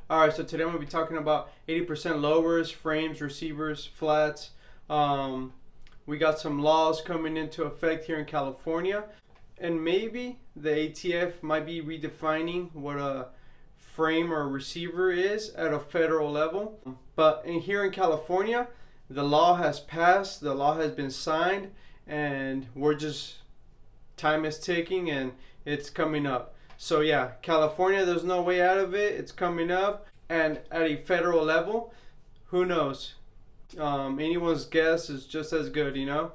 Alright, so today I'm going to be talking about 80% lowers, frames, receivers, flats. We got some laws coming into effect here in California, and maybe the ATF might be redefining what a frame or receiver is at a federal level. But here in California, the law has passed, the law has been signed, and time is ticking and it's coming up. So yeah, California, there's no way out of it. It's coming up, and at a federal level, who knows? Anyone's guess is just as good, you know.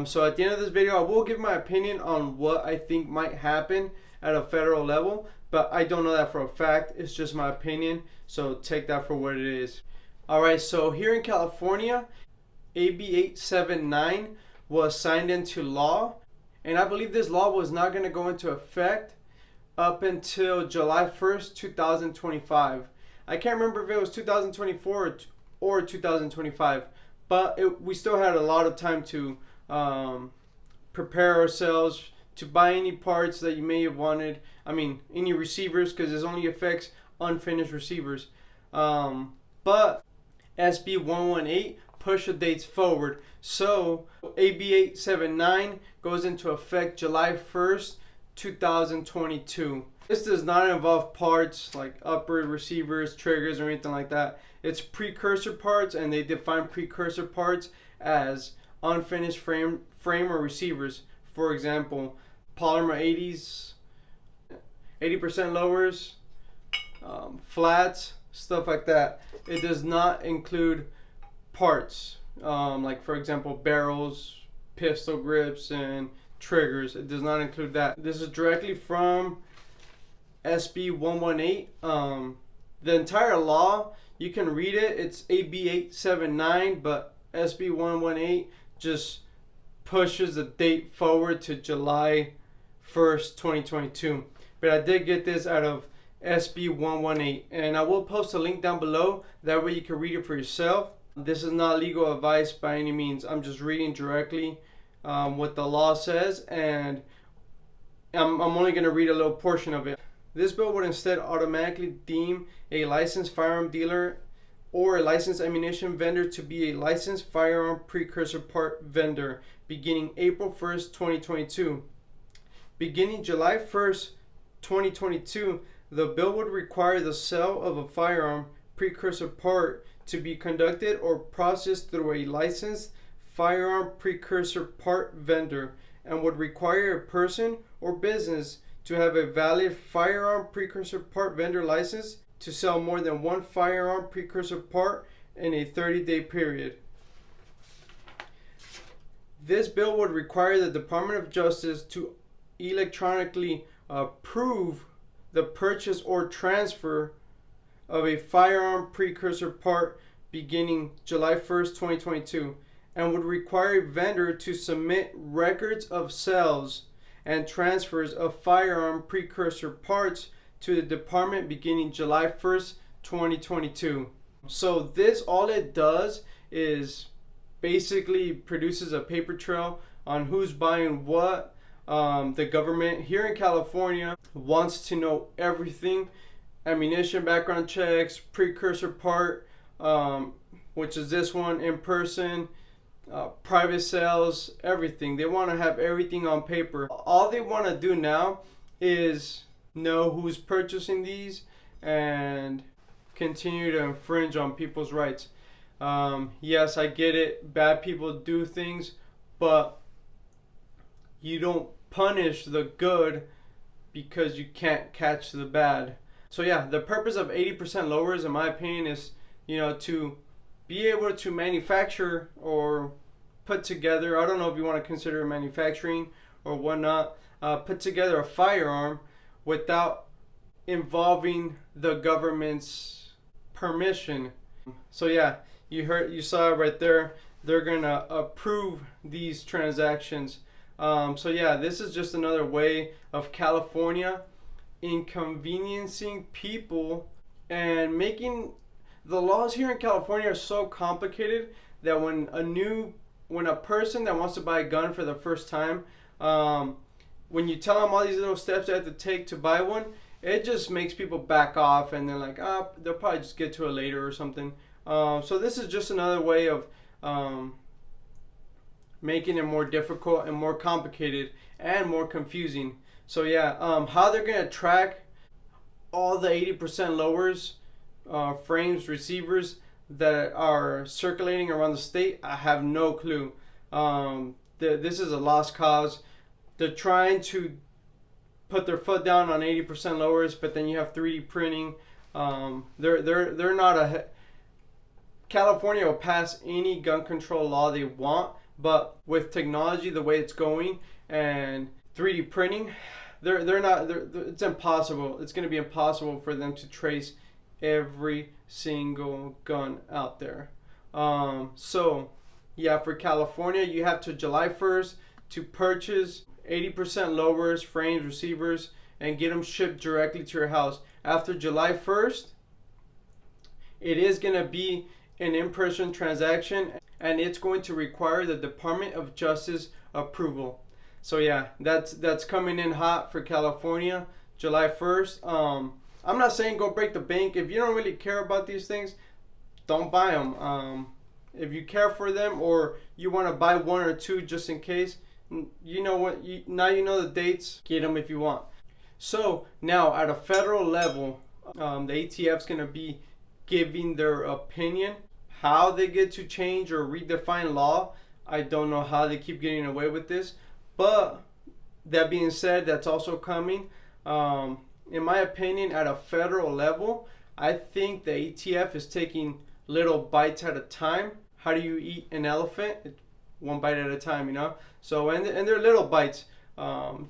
So at the end of this video, I will give my opinion on what I think might happen at a federal level, but I don't know that for a fact. It's just my opinion, so take that for what it is. Alright, so here in California, AB 879 was signed into law, and I believe this law was not going to go into effect up until July 1st, 2025. I can't remember if it was 2024 or 2025, but we still had a lot of time to prepare ourselves to buy any parts that you may have wanted. I mean, any receivers, because this only affects unfinished receivers. But SB 118 pushed the dates forward. So AB 879 goes into effect July 1st, 2022. This does not involve parts like upper receivers, triggers, or anything like that. It's precursor parts, and they define precursor parts as unfinished frame or receivers. For example, polymer 80% lowers, flats, stuff like that. It does not include parts, like for example barrels, pistol grips, and triggers. It does not include that. This is directly from SB 118. The entire law, you can read it. It's AB 879, but SB 118 just pushes the date forward to July 1st, 2022. But I did get this out of SB 118, and I will post a link down below. That way you can read it for yourself. This is not legal advice by any means. I'm just reading directly what the law says, and I'm only going to read a little portion of it. This bill would instead automatically deem a licensed firearm dealer or a licensed ammunition vendor to be a licensed firearm precursor part vendor beginning April 1st, 2022. Beginning July 1st, 2022, the bill would require the sale of a firearm precursor part to be conducted or processed through a licensed firearm precursor part vendor, and would require a person or business to have a valid firearm precursor part vendor license to sell more than one firearm precursor part in a 30-day period. This bill would require the Department of Justice to electronically approve the purchase or transfer of a firearm precursor part beginning July 1st, 2022, and would require a vendor to submit records of sales and transfers of firearm precursor parts to the department beginning July 1st, 2022. So this, all it does is basically produces a paper trail on who's buying what. The government here in California wants to know everything: ammunition background checks, precursor part, which is this one, in person, private sales, everything. They want to have everything on paper. All they want to do now is know who's purchasing these and continue to infringe on people's rights. Yes, I get it. Bad people do things, but you don't punish the good because you can't catch the bad. So yeah, the purpose of 80% lowers, in my opinion, is, you know, to be able to manufacture or put together, I don't know if you want to consider manufacturing or whatnot, put together a firearm without involving the government's permission. So yeah, you saw it right there. They're gonna approve these transactions. So yeah, this is just another way of California inconveniencing people and making the laws here in California are so complicated that when a person that wants to buy a gun for the first time, when you tell them all these little steps they have to take to buy one, it just makes people back off, and they're like, ah, they'll probably just get to it later or something. So this is just another way of making it more difficult and more complicated and more confusing. So yeah, how they're gonna track all the 80% lowers, frames, receivers that are circulating around the state, I have no clue. This is a lost cause. They're trying to put their foot down on 80% lowers, but then you have 3D printing. They're not a. California will pass any gun control law they want, but with technology the way it's going and 3D printing, they're not. It's impossible. It's going to be impossible for them to trace every single gun out there. So yeah, for California, you have to July 1st to purchase 80% lowers, frames, receivers, and get them shipped directly to your house. After July 1st, it is going to be an in-person transaction, and it's going to require the Department of Justice approval. So yeah, that's coming in hot for California, July 1st. I'm not saying go break the bank. If you don't really care about these things, don't buy them. If you care for them, or you want to buy one or two just in case, you know what? Now you know the dates. Get them if you want. So now at a federal level, the ATF's going to be giving their opinion. How they get to change or redefine law, I don't know how they keep getting away with this. But that being said, that's also coming. In my opinion, at a federal level, I think the ATF is taking little bites at a time. How do you eat an elephant? One bite at a time, you know? So, and they're little bites.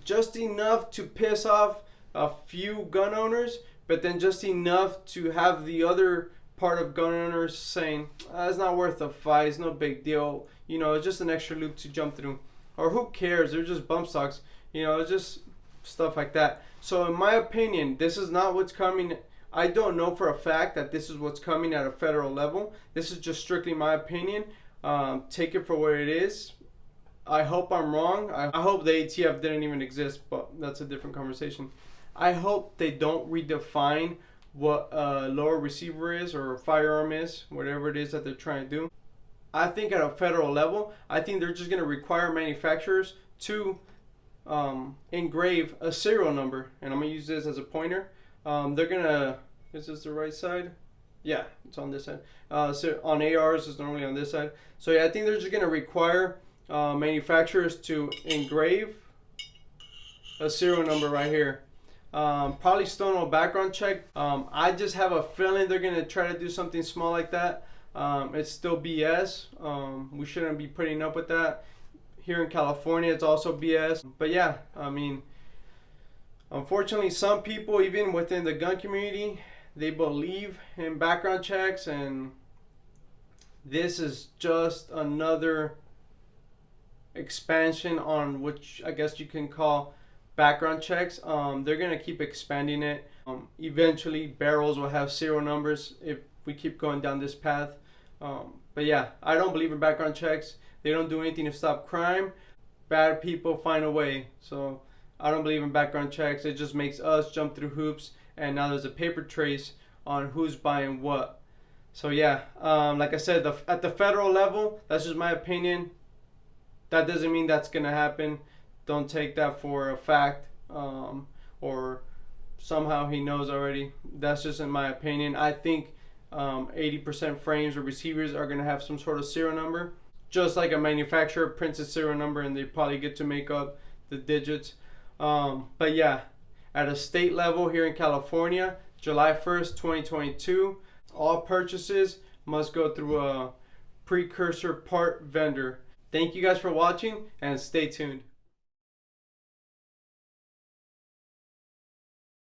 Just enough to piss off a few gun owners, but then just enough to have the other part of gun owners saying, it's not worth the fight, it's no big deal. You know, it's just an extra loop to jump through. Or who cares? They're just bump stocks. You know, it's just stuff like that. So in my opinion, this is not what's coming. I don't know for a fact that this is what's coming at a federal level. This is just strictly my opinion. Take it for what it is. I hope I'm wrong. I hope the ATF didn't even exist, but that's a different conversation. I hope they don't redefine what a lower receiver is or a firearm is, whatever it is that they're trying to do. I think at a federal level, I think they're just going to require manufacturers to engrave a serial number. And I'm going to use this as a pointer. They're going to, is this the right side? Yeah, it's on this side. So on ARs, it's normally on this side. So yeah, I think they're just going to require manufacturers to engrave a serial number right here. Probably Stonewall background check. I just have a feeling they're going to try to do something small like that. It's still BS. We shouldn't be putting up with that. Here in California, it's also BS. But yeah, I mean, unfortunately, some people, even within the gun community, they believe in background checks, and this is just another expansion on which I guess you can call background checks. They're gonna keep expanding it. Eventually, barrels will have serial numbers if we keep going down this path. But yeah, I don't believe in background checks. They don't do anything to stop crime. Bad people find a way. So I don't believe in background checks. It just makes us jump through hoops, and now there's a paper trace on who's buying what. So yeah, like I said, at the federal level, that's just my opinion. That doesn't mean that's gonna happen. Don't take that for a fact, or somehow he knows already. That's just in my opinion. I think 80% frames or receivers are gonna have some sort of serial number, just like a manufacturer prints a serial number and they probably get to make up the digits. But yeah, at a state level here in California, July 1st, 2022, all purchases must go through a precursor part vendor. Thank you guys for watching, and stay tuned.